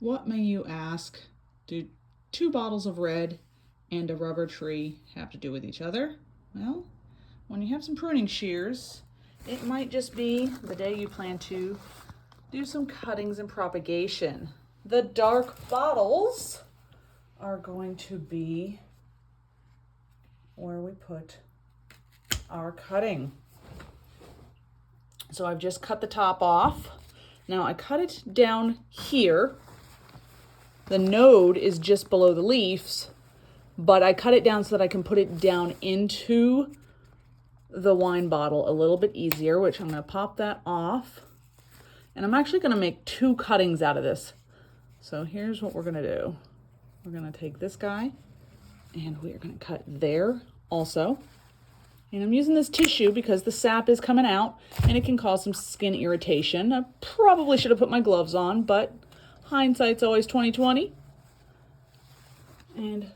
What, may you ask, do 2 bottles of red and a rubber tree have to do with each other? Well, when you have some pruning shears, it might just be the day you plan to do some cuttings and propagation. The dark bottles are going to be where we put our cutting. So I've just cut the top off. Now I cut it down here. The node is just below the leaves, but I cut it down so that I can put it down into the wine bottle a little bit easier, which I'm going to pop that off. And I'm actually going to make 2 cuttings out of this. So here's what we're going to do. We're going to take this guy and we are going to cut there also. And I'm using this tissue because the sap is coming out and it can cause some skin irritation. I probably should have put my gloves on, but hindsight's always 20/20. And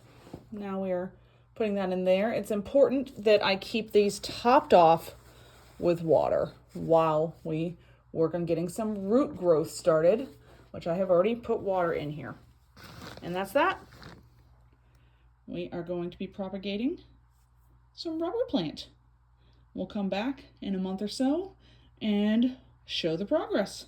now we're putting that in there. It's important that I keep these topped off with water while we work on getting some root growth started, which I have already put water in here. And that's that. We are going to be propagating some rubber plant. We'll come back in a month or so and show the progress.